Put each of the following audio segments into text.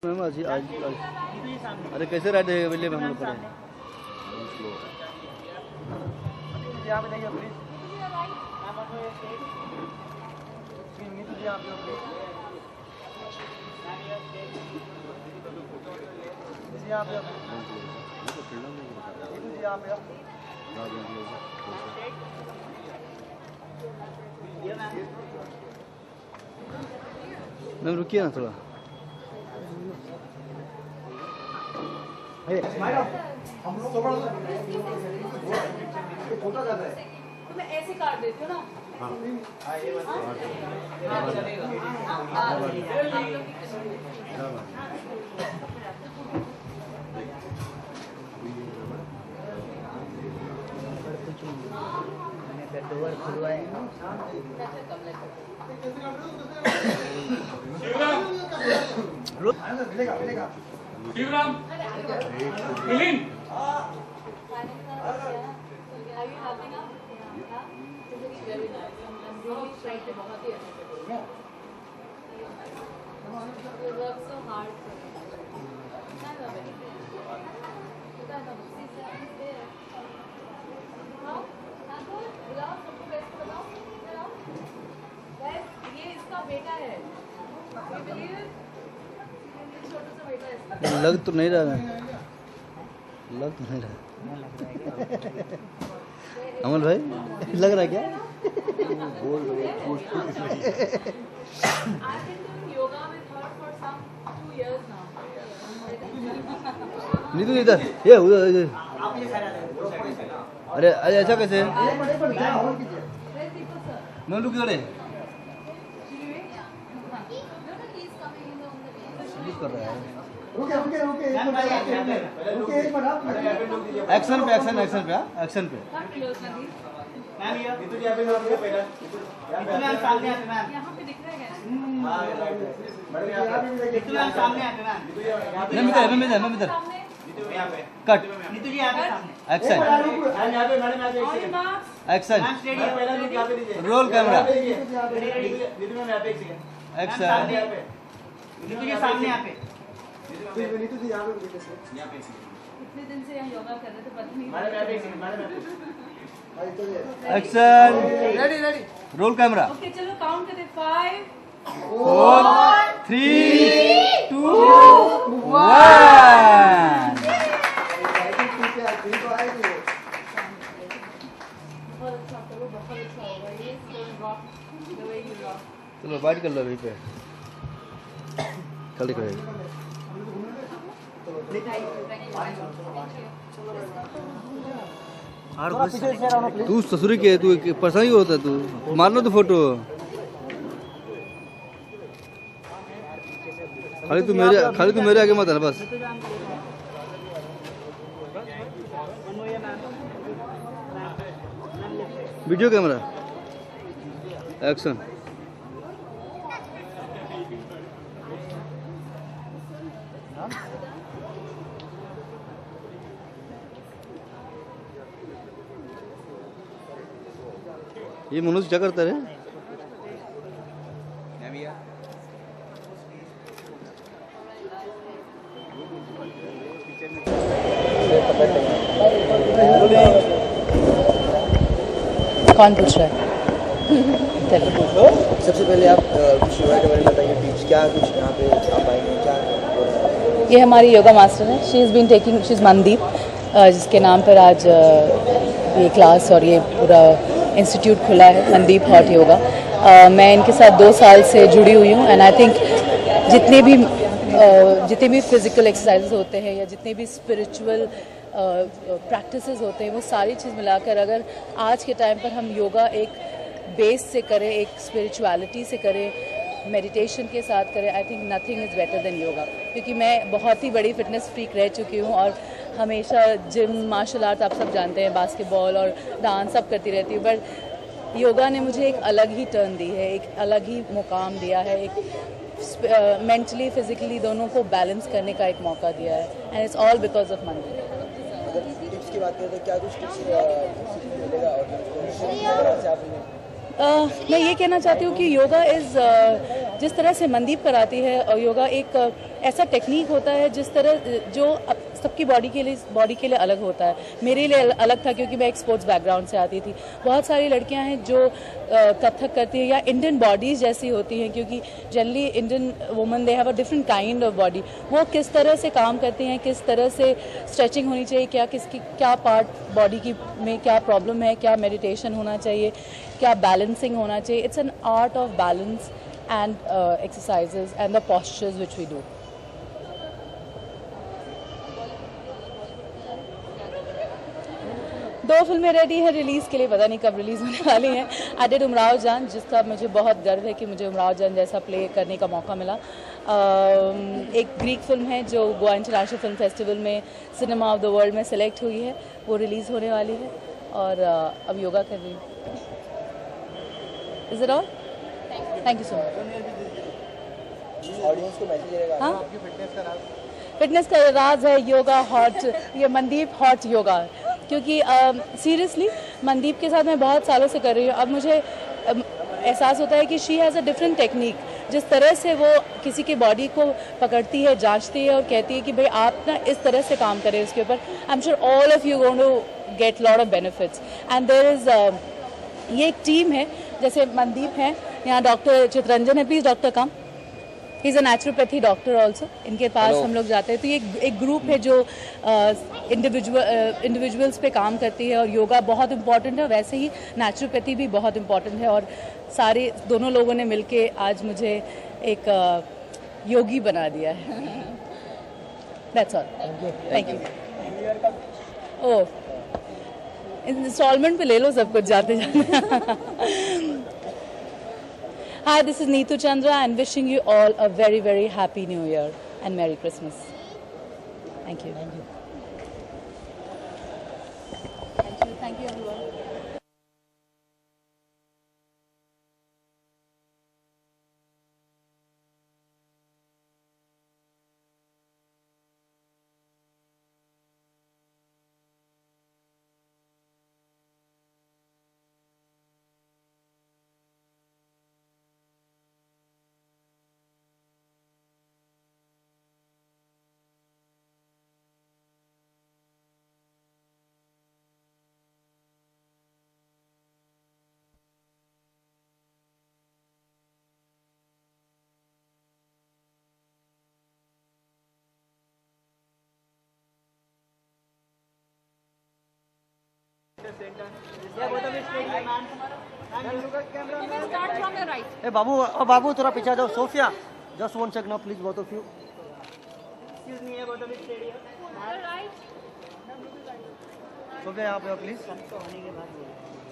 Ma'am आज अरे कैसे राइड है विले में हम लोग पड़े मैम रुकिए ना थोड़ा मैं ऐसे काट देती हूँ ना। शिवराम मिलिंद ये इसका बेटा है। लग तो नहीं रहा है लग तो नहीं रहा अमल भाई लग रहा है क्या नीतू इधर ये उधर अरे अरे ऐसा कैसे मैं रुक कर रहा है एक्शन पे एक्शन एक्शन पे एक्शन पे cut action action roll camera action इतने दिन से यहाँ योगा कर रहे थे पता नहीं। Action ready ready roll camera okay चलो काउंट करते 5 4 3 2 1 चलो बाइट कर लो अभी पे कल दिख रहा है तू ससुरी के तू परेशान क्यों होता है तू मार लो तो फोटो खाली तू मेरे आगे मत है बस वीडियो कैमरा एक्शन ये मनोज क्या करता है कौन पूछ रहा है? सबसे पहले आप कुछ योगा के बारे में बताइए टिप्स क्या कुछ यहाँ पे आप आएंगे क्या ये हमारी योगा मास्टर है। शी इज़ मनदीप जिसके नाम पर आज ये क्लास और ये पूरा इंस्टीट्यूट खुला है मनदीप हॉट योगा। मैं इनके साथ 2 साल से जुड़ी हुई हूँ एंड आई थिंक जितने भी फिज़िकल एक्सरसाइजेस होते हैं या जितने भी स्पिरिचुअल प्रैक्टिसेस होते हैं वो सारी चीज़ मिलाकर अगर आज के टाइम पर हम योगा एक बेस से करें, एक स्पिरिचुअलिटी से करें, मेडिटेशन के साथ करें, I think nothing is better than yoga. क्योंकि मैं बहुत ही बड़ी फिटनेस फ्रीक रह चुकी हूँ और हमेशा जिम, मार्शल आर्ट आप सब जानते हैं, बास्केटबॉल और डांस सब करती रहती हूँ, बट योगा ने मुझे एक अलग ही टर्न दी है, एक अलग ही मुकाम दिया है, एक मेंटली फिजिकली दोनों को बैलेंस करने का एक मौका दिया है and it's all because of Mandeep. Tips की बात करें तो क्या कुछ टिप्स मिलेगा और मैं ये कहना चाहती हूँ कि योगा इज़ जिस तरह से मनदीप कराती है, और योगा एक ऐसा टेक्निक होता है जिस तरह जो सबकी बॉडी के लिए अलग होता है। मेरे लिए अलग था क्योंकि मैं एक स्पोर्ट्स बैकग्राउंड से आती थी। बहुत सारी लड़कियां हैं जो कथक करती हैं या इंडियन बॉडीज़ जैसी होती हैं, क्योंकि generally Indian women they have a different kind of body. वो किस तरह से काम करती हैं, किस तरह से स्ट्रेचिंग होनी चाहिए, क्या पार्ट बॉडी की में क्या प्रॉब्लम है, क्या मेडिटेशन होना चाहिए, क्या बैलेंसिंग होना चाहिए। It's an art of balance and exercises and the postures which we do. दो फिल्में रेडी है रिलीज़ के लिए, पता नहीं कब रिलीज़ होने वाली हैं। आई डिड उमराव जान, जिसका मुझे बहुत गर्व है कि मुझे उमराव जान जैसा प्ले करने का मौका मिला। एक ग्रीक फिल्म है जो गोवा इंटरनेशनल फिल्म फेस्टिवल में सिनेमा ऑफ द वर्ल्ड में सेलेक्ट हुई है, वो रिलीज़ होने वाली है। और अब योगा कर रही हूँ। Is it all? Thank you so much. Audience को मैसेज रहेगा। हाँ, आपकी फिटनेस का राज? फिटनेस का राज है योगा हॉट, ये मनदीप हॉट योगा। क्योंकि सीरियसली मनदीप के साथ मैं बहुत सालों से कर रही हूँ। अब मुझे एहसास होता है कि she has a different technique. जिस तरह से वो किसी की बॉडी को पकड़ती है, जांचती है और कहती है कि भाई आप ना इस तरह से काम करें उसके ऊपर, I am sure all of you going to get lot of benefits. And there is ये एक टीम है, जैसे मनदीप है, यहाँ डॉक्टर चितरंजन है, please doctor come, he is a naturopathy doctor also. इनके पास हम लोग जाते हैं। तो ये एक ग्रुप है जो इंडिविजुअल्स पे काम करती है। और योगा बहुत इम्पॉर्टेंट है, वैसे ही नेचुरोपैथी भी बहुत इम्पॉर्टेंट है। और सारे दोनों लोगों ने मिलके आज मुझे एक योगी बना दिया है। That's all, thank you. Oh, installment पे ले लो सब कुछ जाते जाते। Hi, this is Neetu Chandra and wishing you all a very, very happy New Year and Merry Christmas. Thank you. Thank you. Thank you. Thank you, everyone. Hey Babu, थोड़ा पीछे जाओ. Sophia, just 1 second now, please, both of you. Excuse me, both of you stay here. Sophia, यहाँ पे please.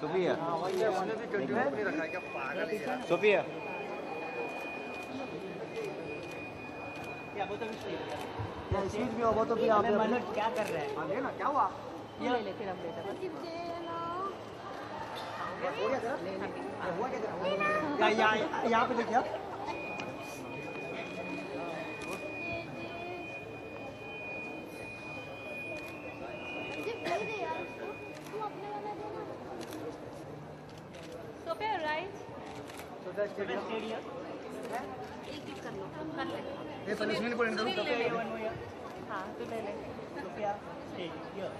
Sophia. Sophia. Yeah, both of you stay. Yeah, excuse me, both of you यहाँ पे. मनोज क्या कर रहे हैं? आगे ना, क्या हुआ? ये ले ले फिर हम लेते हैं. हो गया सर? हुआ क्या? यहाँ पे देखिए आप. Sophia, right? Sophia stadium. एक कर लो, कर ले. ये पनिशमेंट को एंड Sophia, ले ले. हाँ, तू ले ले. Sophia stadium.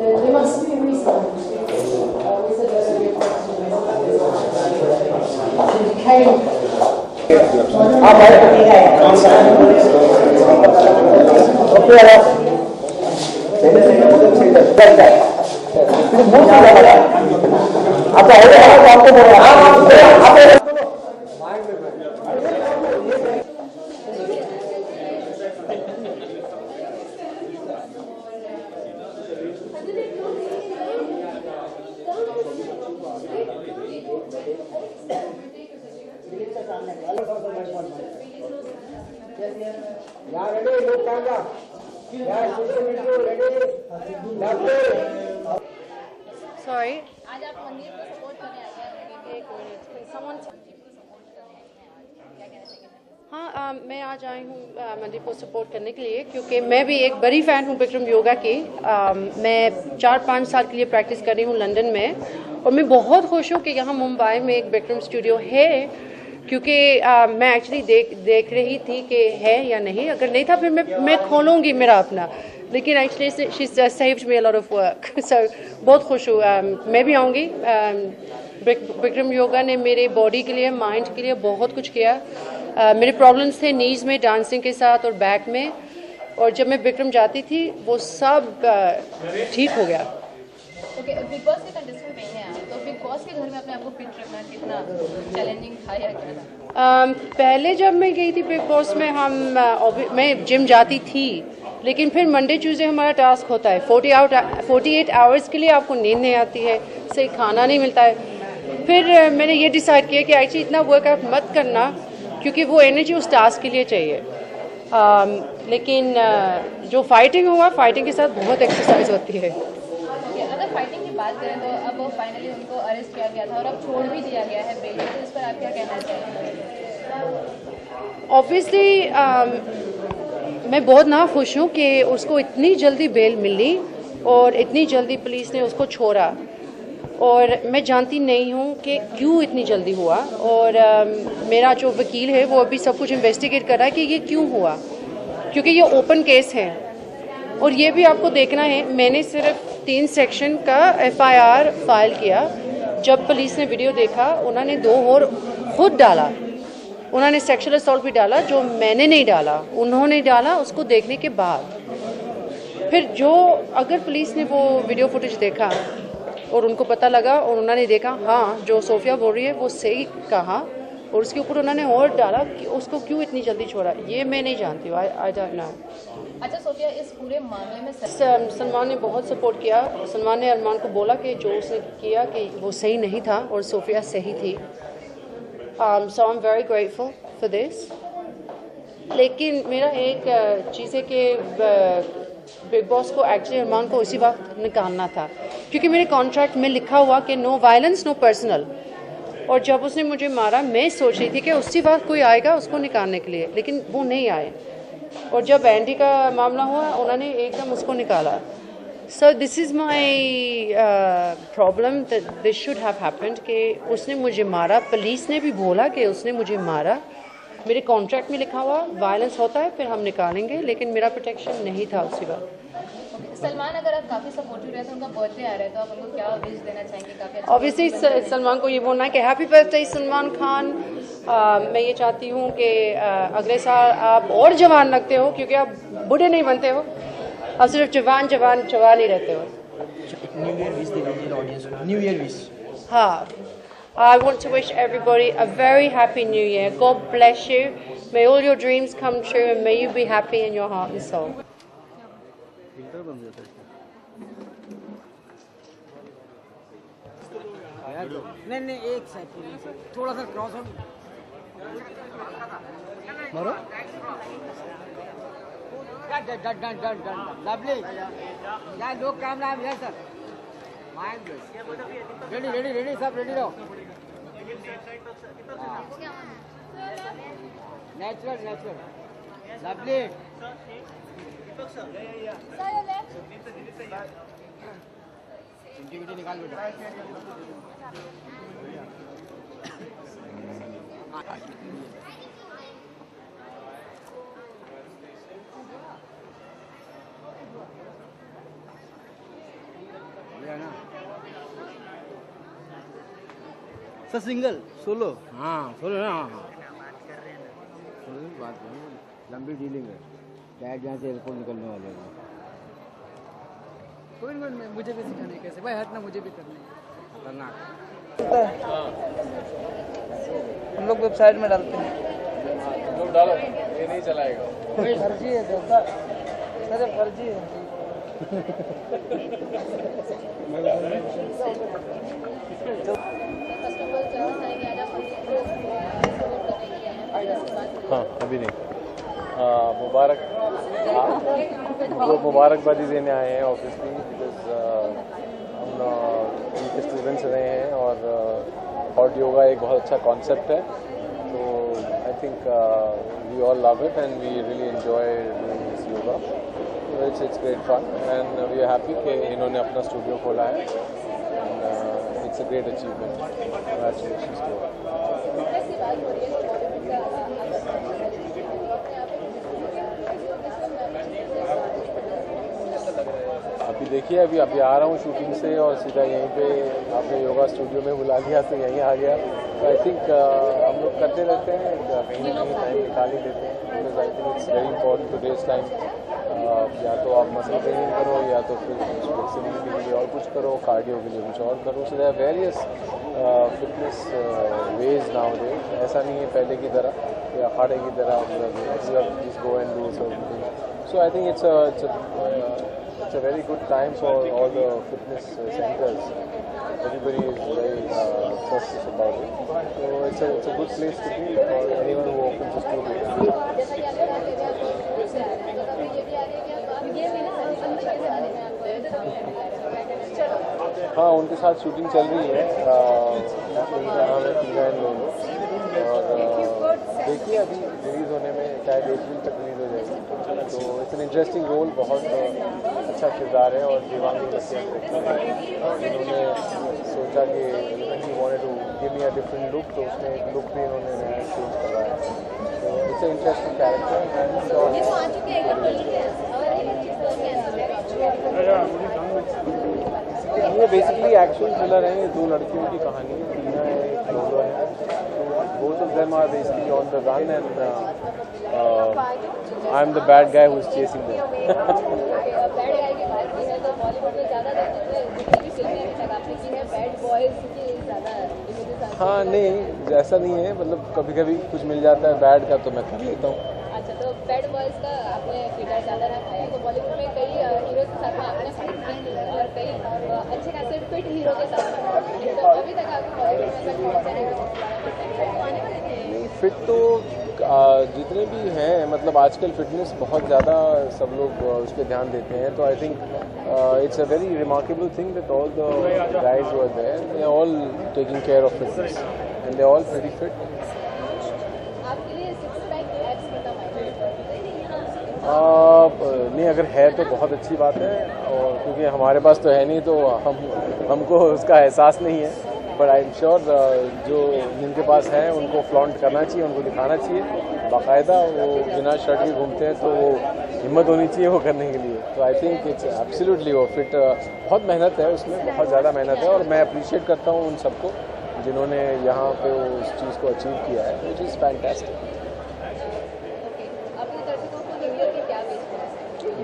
There must be a reason. Sorry. आज आप मंदिर को सपोर्ट करने आए हैं। एक मिनट, someone. क्या कहना चाहेंगे? हाँ, मैं आज आई हूँ मंदीप को सपोर्ट करने के लिए, क्योंकि मैं भी एक बड़ी फ़ैन हूँ बिक्रम योगा की। मैं 4-5 साल के लिए प्रैक्टिस कर रही हूँ लंदन में, और मैं बहुत खुश हूँ कि यहाँ मुंबई में एक बिक्रम स्टूडियो है, क्योंकि मैं एक्चुअली देख रही थी कि है या नहीं। अगर नहीं था फिर मैं खोलूँगी मेरा अपना, लेकिन actually she saved me a lot of work. So बहुत खुश हूँ। मैं भी आऊँगी। बिक्रम योगा ने मेरे बॉडी के लिए, माइंड के लिए बहुत कुछ किया। मेरे प्रॉब्लम्स थे नीज में, डांसिंग के साथ और बैक में, और जब मैं बिक्रम जाती थी वो सब ठीक हो गया। ओके, बिग बॉस के कंटेस्टेंट नहीं है आप, तो बिग बॉस के घर में अपने आप को फिट रखना कितना चैलेंजिंग था या क्या था? पहले जब मैं गई थी बिग बॉस में, मैं जिम जाती थी, लेकिन फिर मंडे ट्यूसडे हमारा टास्क होता है। 48 आवर्स के लिए आपको नींद नहीं आती है, सही खाना नहीं मिलता है। फिर मैंने ये डिसाइड किया कि एक्चुअली इतना वर्कआउट मत करना, क्योंकि वो एनर्जी उस टास्क के लिए चाहिए। लेकिन जो फाइटिंग हुआ, फाइटिंग के साथ बहुत एक्सरसाइज होती है। ओके, अगर फाइटिंग की बात करें तो अब फाइनली उनको अरेस्ट किया गया था और अब छोड़ भी दिया गया है बेल पे, तो इस पर आप क्या कहना चाहेंगे? ऑब्वियसली मैं बहुत ना खुश हूँ कि उसको इतनी जल्दी बेल मिली और इतनी जल्दी पुलिस ने उसको छोड़ा, और मैं जानती नहीं हूँ कि क्यों इतनी जल्दी हुआ। और मेरा जो वकील है वो अभी सब कुछ इन्वेस्टिगेट कर रहा है कि ये क्यों हुआ, क्योंकि ये ओपन केस है। और ये भी आपको देखना है, मैंने सिर्फ 3 सेक्शन का FIR फाइल किया। जब पुलिस ने वीडियो देखा, उन्होंने 2 और खुद डाला। उन्होंने सेक्सुअल असॉल्ट भी डाला, जो मैंने नहीं डाला, उन्होंने डाला उसको देखने के बाद। फिर जो अगर पुलिस ने वो वीडियो फुटेज देखा और उनको पता लगा और उन्होंने देखा हाँ जो सोफिया बोल रही है वो सही कहा, और उसके ऊपर उन्होंने और डाला कि उसको क्यों इतनी जल्दी छोड़ा, ये मैं नहीं जानती हूँ। I don't know. अच्छा सोफिया, इस पूरे मामले में सलमान ने बहुत सपोर्ट किया। सलमान ने अरमान को बोला कि जो उसने किया कि वो सही नहीं था और सोफिया सही थी। So I am very grateful for this. लेकिन मेरा एक चीज़ है कि बिग बॉस को एक्चुअली अरमान को उसी वक्त निकालना था, क्योंकि मेरे कॉन्ट्रैक्ट में लिखा हुआ कि नो वायलेंस नो पर्सनल। और जब उसने मुझे मारा, मैं सोच रही थी कि उसी वक्त कोई आएगा उसको निकालने के लिए, लेकिन वो नहीं आए। और जब एंडी का मामला हुआ, उन्होंने एकदम उसको निकाला। So this is my problem, this should have happened कि उसने मुझे मारा। पुलिस ने भी बोला कि उसने मुझे मारा। मेरे कॉन्ट्रैक्ट में लिखा हुआ वायलेंस होता है फिर हम निकालेंगे, लेकिन मेरा प्रोटेक्शन नहीं था उसी वक्त। सलमान, अगर आप काफ़ी सपोर्टिव रहते हैं, उनका बर्थडे आ रहा है, तो आप उनको क्या विश देना चाहेंगे? काफ़ी अच्छा ऑब्वियसली सलमान को ये बोलना है कि हैप्पी बर्थडे सलमान खान। मैं ये चाहती हूँ कि अगले साल आप और जवान लगते हो, क्योंकि आप बूढ़े नहीं बनते हो, आप सिर्फ जवान ही रहते हो। न्यू ईयर विश दे दीजिए ऑडियंस को। New year wish. हाँ, I want to wish everybody a very happy new year. God bless you. May all your dreams come true and may you be happy in your heart and soul. Filter बंद हो जाता नहीं नहीं, एक side थोड़ा सा cross हो मारो। डन लवली यार, लोग कैमरा है सर। रेडी सब रेडी रहो। Natural lovely. इंटीग्रिटी निकाल बेटा। Sir single solo. हाँ सोलो ना। हाँ बात नहीं, लंबी डीलिंग है। डैड यहाँ से एयरपोर्ट निकलने वाले हैं। कोई नहीं, मुझे भी सिखाने कैसे भाई, हटना मुझे भी करना है। खतरनाक। हम लोग वेबसाइट में डालते हैं। लोग डालो, ये नहीं चलाएगा। फर्जी है सर, फर्जी है। हाँ अभी नहीं, मुबारकबादी देने आए हैं ऑब्वियसली, बिकॉज हम स्टूडेंट्स रहे हैं और हॉट योगा एक बहुत अच्छा कॉन्सेप्ट है, तो I think we all love it and we really enjoy doing this yoga. It's great fun and we are happy कि इन्होंने अपना स्टूडियो खोला है and it's a great achievement. Congratulations to all. अभी देखिए, अभी आ रहा हूँ शूटिंग से और सीधा यहीं पे आपने योगा स्टूडियो में बुला लिया तो यहीं आ गया। तो आई थिंक हम लोग करते रहते हैं, कहीं ना कहीं टाइम निकाल ही लेते हैं, because I think it's very important to waste time. या तो आप मसल ट्रेनिंग करो या तो फिर फ्लेक्सिबिलिटी के लिए और कुछ करो, कार्डियो के लिए कुछ और करो। So there are various fitness ways nowadays. ऐसा नहीं है पहले की तरह या अखाड़े की तरह just go and do something. So I think it's a very good time for all the fitness centers. Everybody is very cautious about it. So it's a good place to be for anyone who opens a studio. हाँ, उनके साथ shooting चल रही है। उनका नाम है टीना and लोलो और देखिए अभी रिलीज़ होने में शायद अप्रैल तक रिलीज़ हो जाएगी। तो इट्स एन इंटरेस्टिंग रोल, बहुत अच्छा किरदार है और देवांगी इन्होंने सोचा कि he wanted to give me a different look, तो उसमें एक लुक भी इन्होंने नया चेंज करवाया। तो इट्स एन इंटरेस्टिंग ये बेसिकली एक्शन थ्रिलर है। ये दो लड़कियों की कहानी है, टीना है एक लोलो है। तो both of them are basically on the run and I am the bad guy who is chasing them. हाँ नहीं, ऐसा नहीं है, मतलब कभी कभी कुछ मिल जाता है बैड का तो मैं कर लेता हूँ। अच्छा, तो बैड बॉयज का आपने किरदार ज़्यादा रखा है, तो बॉलीवुड में कई हीरो के साथ में आपने फाइट की और कई अच्छे खासे फिट हीरो के साथ, तो अभी तक आपको बॉलीवुड में फिट तो जितने भी हैं, मतलब आजकल फिटनेस बहुत ज़्यादा सब लोग उस पर ध्यान देते हैं। तो I think it's a very remarkable thing that all the guys who are there they are all taking care of fitness and they are all very fit. आपके लिए सिक्स पैक एब्स नहीं, अगर है तो बहुत अच्छी बात है, और क्योंकि हमारे पास तो है नहीं तो हमको उसका एहसास नहीं है। बट आई एम श्योर जो जिनके पास है उनको फ्लॉन्ट करना चाहिए, उनको दिखाना चाहिए बाकायदा। वो बिना शर्ट के घूमते हैं तो वो हिम्मत होनी चाहिए वो करने के लिए। तो आई थिंक इट्स एब्सोल्युटली वो फिट, बहुत मेहनत है उसमें, बहुत ज़्यादा मेहनत है। और मैं अप्रिशिएट करता हूँ उन सबको जिन्होंने यहाँ पे उस चीज़ को अचीव किया है, विच इज़ फैंटास्टिक।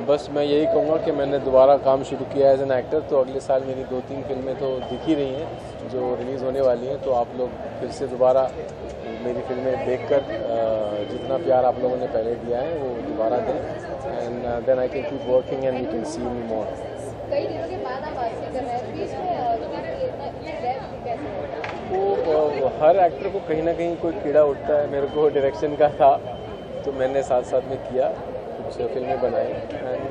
बस मैं यही कहूँगा कि मैंने दोबारा काम शुरू किया एज एन एक्टर, तो अगले साल मेरी 2-3 फिल्में तो दिख ही रही हैं जो रिलीज़ होने वाली हैं। तो आप लोग फिर से दोबारा मेरी फिल्में देखकर जितना प्यार आप लोगों ने पहले दिया है वो दोबारा दें, and then I can keep working and you can see me more. कई दिनों के बाद आप बात कर रहे हैं, बीच तो हर एक्टर को कहीं ना कहीं कोई कीड़ा उठता है। मेरे को डायरेक्शन का था तो मैंने साथ साथ में किया, कुछ फिल्में बनाई एंड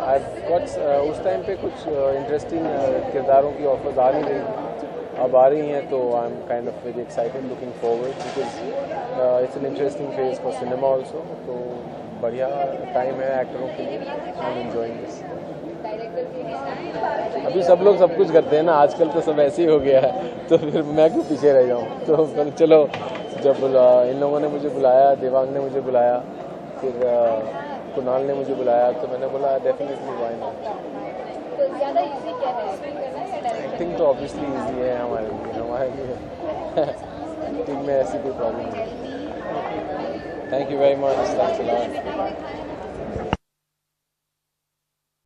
आई गॉट उस टाइम पे कुछ इंटरेस्टिंग किरदारों की ऑफर्स आ नहीं रही थी, अब आ रही हैं। तो I am kind of very excited, looking forward, because it's an interesting phase for cinema also. तो बढ़िया टाइम है एक्टरों के लिए, आई एम एंजॉयिंग दिस। अभी सब लोग सब कुछ करते हैं ना, आजकल तो सब ऐसे ही हो गया है, तो फिर मैं क्यों पीछे रह जाऊँ। तो चलो, जब इन लोगों ने मुझे बुलाया, देवांग ने मुझे बुलाया, फिर कुणाल ने मुझे बुलाया, तो मैंने बोला डेफिनेटली व्हाई नॉट। तो ज़्यादा इजी क्या है, एक्टिंग करना या डायरेक्शन? एक्टिंग तो ऑब्वियसली इजी है हमारे लिए एक्टिंग में ऐसी कोई प्रॉब्लम नहीं है। Thank you very much, thanks a lot.